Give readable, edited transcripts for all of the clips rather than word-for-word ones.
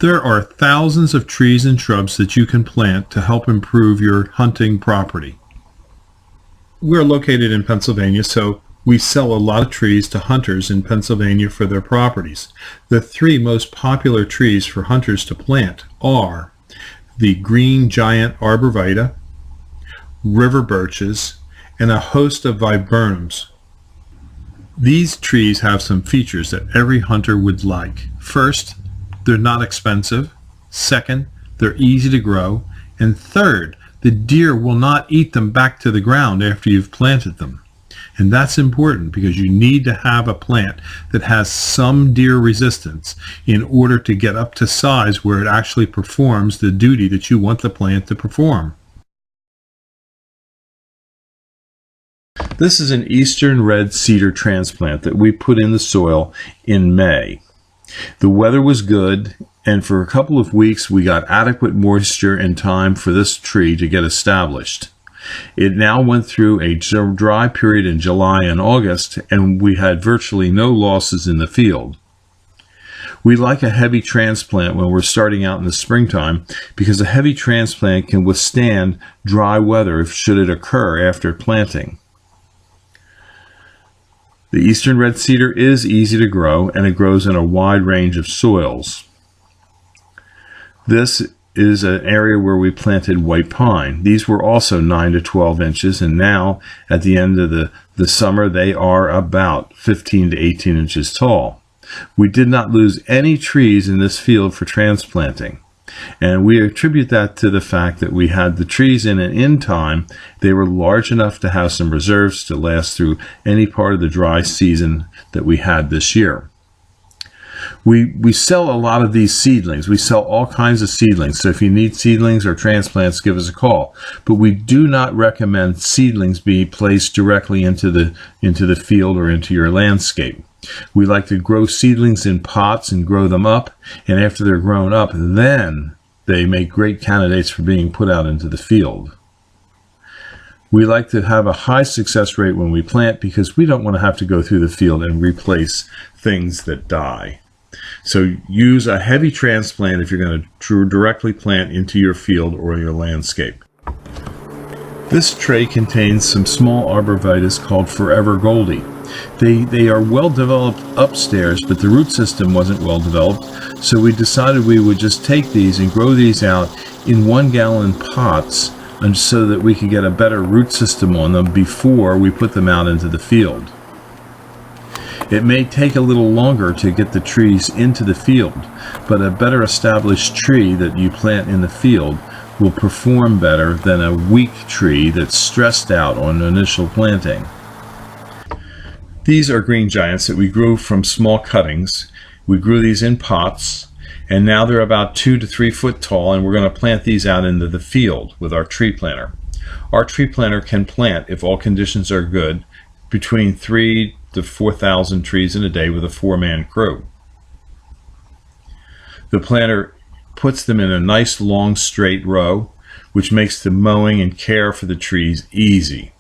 There are thousands of trees and shrubs that you can plant to help improve your hunting property. We're located in Pennsylvania, so we sell a lot of trees to hunters in Pennsylvania for their properties. The three most popular trees for hunters to plant are the green giant arborvitae, river birches, and a host of viburnums. These trees have some features that every hunter would like. First, they're not expensive. Second, they're easy to grow. And third, the deer will not eat them back to the ground after you've planted them. And that's important because you need to have a plant that has some deer resistance in order to get up to size where it actually performs the duty that you want the plant to perform. This is an eastern red cedar transplant that we put in the soil in May. The weather was good, and for a couple of weeks we got adequate moisture and time for this tree to get established. It now went through a dry period in July and August, and we had virtually no losses in the field. We like a heavy transplant when we're starting out in the springtime because a heavy transplant can withstand dry weather should it occur after planting. The eastern red cedar is easy to grow, and it grows in a wide range of soils. This is an area where we planted white pine. These were also 9 to 12 inches, and now at the end of the summer they are about 15 to 18 inches tall. We did not lose any trees in this field for transplanting, and we attribute that to the fact that we had the trees in time. They were large enough to have some reserves to last through any part of the dry season that we had this year. We sell a lot of these seedlings. We sell all kinds of seedlings. So if you need seedlings or transplants, give us a call. But we do not recommend seedlings be placed directly into the field or into your landscape. We like to grow seedlings in pots and grow them up. And after they're grown up, then they make great candidates for being put out into the field. We like to have a high success rate when we plant because we don't want to have to go through the field and replace things that die. So use a heavy transplant if you're going to directly plant into your field or your landscape. This tray contains some small arborvitaes called Forever Goldie. They are well developed upstairs, but the root system wasn't well developed, so we decided we would just take these and grow these out in 1 gallon pots, and so that we could get a better root system on them before we put them out into the field. It may take a little longer to get the trees into the field, but a better established tree that you plant in the field will perform better than a weak tree that's stressed out on initial planting. These are green giants that we grew from small cuttings. We grew these in pots, and now they're about 2 to 3 foot tall, and we're going to plant these out into the field with our tree planter. Our tree planter can plant, if all conditions are good, between 3 to 4,000 trees in a day with a 4-man crew. The planter puts them in a nice long straight row, which makes the mowing and care for the trees easy.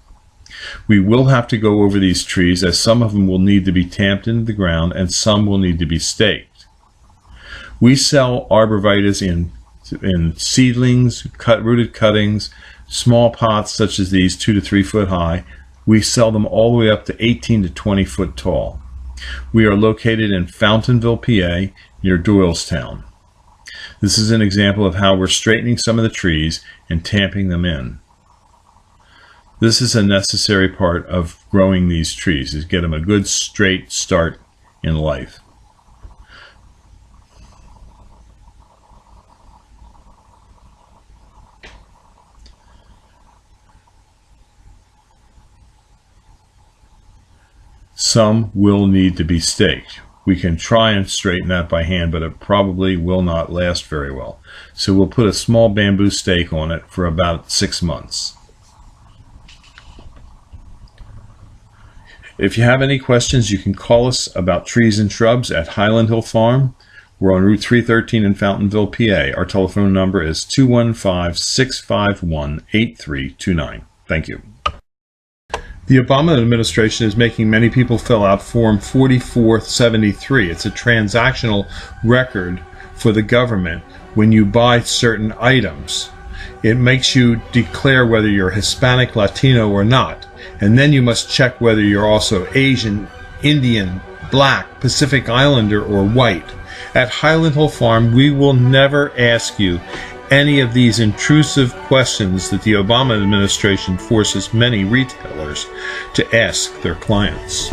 We will have to go over these trees, as some of them will need to be tamped into the ground and some will need to be staked. We sell arborvitaes in seedlings, rooted cuttings, small pots such as these 2 to 3 foot high. We sell them all the way up to 18 to 20 foot tall. We are located in Fountainville, PA, near Doylestown. This is an example of how we're straightening some of the trees and tamping them in. This is a necessary part of growing these trees, is get them a good straight start in life. Some will need to be staked. We can try and straighten that by hand, but it probably will not last very well. So we'll put a small bamboo stake on it for about 6 months. If you have any questions, you can call us about trees and shrubs at Highland Hill Farm. We're on Route 313 in Fountainville, PA. Our telephone number is 215-651-8329. Thank you. The Obama administration is making many people fill out Form 4473. It's a transactional record for the government when you buy certain items. It makes you declare whether you're Hispanic, Latino, or not. And then you must check whether you're also Asian, Indian, Black, Pacific Islander, or white. At Highland Hill Farm, we will never ask you any of these intrusive questions that the Obama administration forces many retailers to ask their clients.